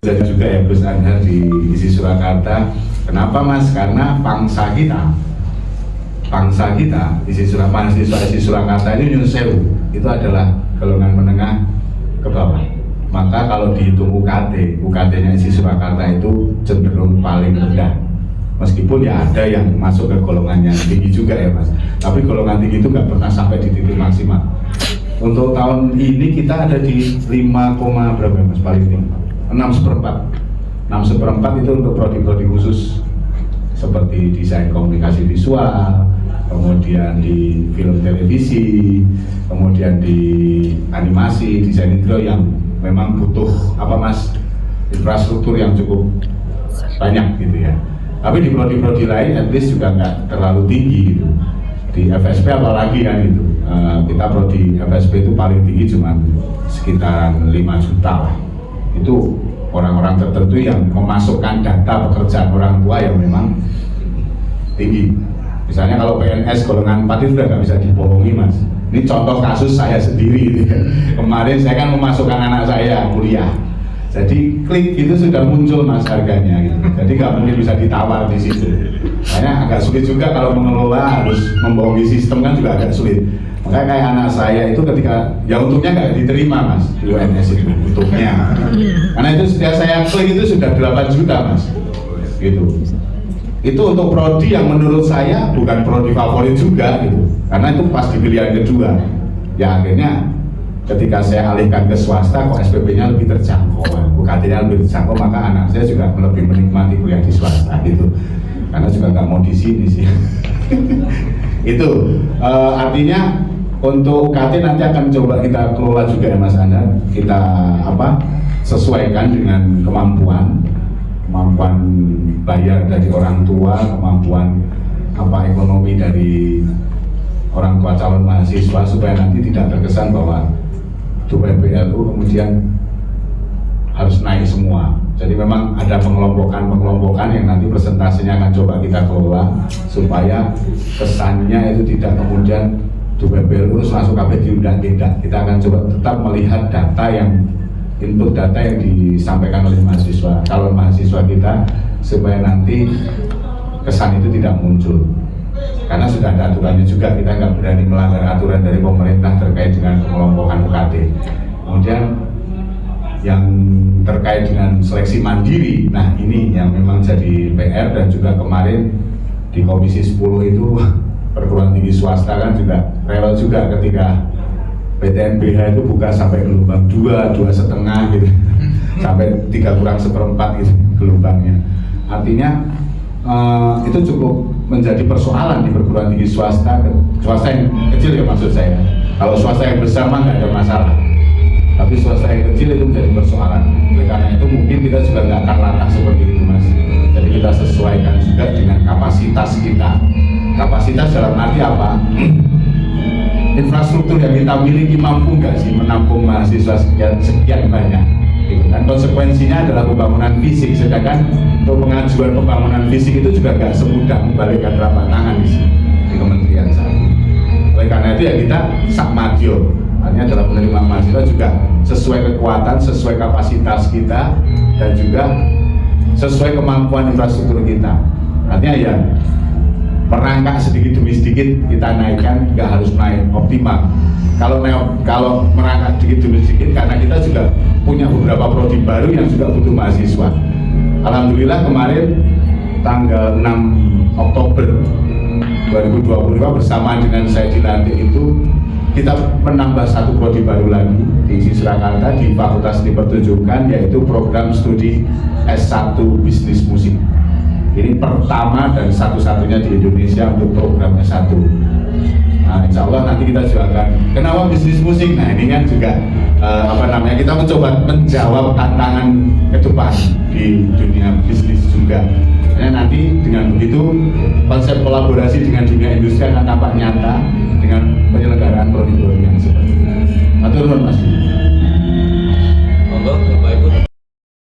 Dan juga ya Gus Anhar di ISI Surakarta. Kenapa Mas? Karena bangsa kita mahasiswa ISI Surakarta ini nyun sewu, itu adalah golongan menengah ke bawah. Maka kalau dihitung UKT-nya ISI Surakarta itu cenderung paling rendah. Meskipun ya ada yang masuk ke golongan yang tinggi juga ya Mas, tapi golongan tinggi itu nggak pernah sampai di titik maksimal. Untuk tahun ini kita ada di 5, berapa Mas paling tinggi? 6/4 itu untuk prodi-prodi khusus seperti desain komunikasi visual, kemudian di film televisi, kemudian di animasi, desain interior yang memang butuh infrastruktur yang cukup banyak gitu ya. Tapi di prodi-prodi lain at least juga nggak terlalu tinggi gitu. Di FSP apalagi kan gitu. Kita prodi FSP itu paling tinggi cuma sekitaran 5 juta lah. Itu orang-orang tertentu yang memasukkan data pekerjaan orang tua yang memang tinggi. Misalnya kalau PNS golongan 4 itu sudah nggak bisa dibohongi Mas. Ini contoh kasus saya sendiri gitu ya. Kemarin saya kan memasukkan anak saya kuliah. Jadi klik itu sudah muncul Mas harganya gitu. Jadi nggak mungkin bisa ditawar di situ. Makanya agak sulit juga kalau mengelola, harus membohongi sistem kan juga agak sulit. Makanya kayak anak saya itu ketika ya untungnya nggak diterima Mas di UNS itu untungnya. Karena itu setiap saya klik itu sudah 8 juta Mas. Gitu. Itu untuk prodi yang menurut saya bukan prodi favorit juga gitu. Karena itu pas di pilihan kedua. Ya akhirnya ketika saya alihkan ke swasta, kok SPP-nya lebih terjangkau, UKT-nya lebih terjangkau, maka anak saya juga lebih menikmati kuliah di swasta gitu. Karena juga nggak mau di sini sih. Itu artinya untuk UKT nanti akan coba kita kelola juga ya Mas Anhar. Kita sesuaikan dengan kemampuan bayar dari orang tua, kemampuan ekonomi dari orang tua calon mahasiswa, supaya nanti tidak terkesan bahwa PBLU kemudian harus naik semua. Jadi memang ada pengelompokan yang nanti presentasinya akan coba kita kelola supaya kesannya itu tidak kemudian PBLU masuk KB diundang, tidak. Kita akan coba tetap melihat data input data yang disampaikan oleh mahasiswa, calon mahasiswa kita, supaya nanti kesan itu tidak muncul. Karena sudah ada aturannya juga, kita nggak berani melanggar aturan dari pemerintah terkait dengan pengelompokan UKT. Kemudian yang terkait dengan seleksi mandiri, nah ini yang memang jadi PR, dan juga kemarin di Komisi 10 itu perguruan tinggi swasta kan juga rewel juga ketika PTNBH itu buka sampai gelombang 2,5 gitu, sampai 3/4 gitu gelombangnya. Artinya itu cukup menjadi persoalan di perguruan tinggi swasta yang kecil ya maksud saya. Kalau swasta yang besar mah nggak ada masalah, tapi swasta yang kecil itu menjadi persoalan. Oleh karena itu mungkin kita juga nggak akan latah seperti itu Mas. Jadi kita sesuaikan juga dengan kapasitas kita. Kapasitas dalam arti apa? Infrastruktur yang kita miliki mampu nggak sih menampung mahasiswa sekian banyak? Dan konsekuensinya adalah pembangunan fisik, sedangkan untuk pengajuan pembangunan fisik itu juga nggak semudah membalikkan telapak tangan di kementerian saya. Oleh karena itu ya kita sakmadyo, artinya dalam menerima mahasiswa juga sesuai kekuatan, sesuai kapasitas kita, dan juga sesuai kemampuan infrastruktur kita. Artinya ya perangkat sedikit demi sedikit kita naikkan, nggak harus naik optimal. Kalau merangkak sedikit demi sedikit, karena kita juga punya beberapa prodi baru yang juga butuh mahasiswa. Alhamdulillah kemarin tanggal 6 Oktober 2025 bersama dengan saya dilantik itu, kita menambah satu prodi baru lagi di ISI Surakarta di Fakultas Seni Pertunjukan, yaitu program studi S1 Bisnis Musik. Ini pertama dan satu-satunya di Indonesia untuk program S1. Nah, insya Allah nanti kita juga akan, kenapa bisnis musik? Nah ini kan juga kita mencoba menjawab tantangan ke depan di dunia bisnis juga. Karena nanti dengan begitu konsep kolaborasi dengan dunia industri akan tampak nyata dengan penyelenggaraan prodi-prodi yang seperti itu. Matur nuwun Mas. Monggo Bapak Ibu.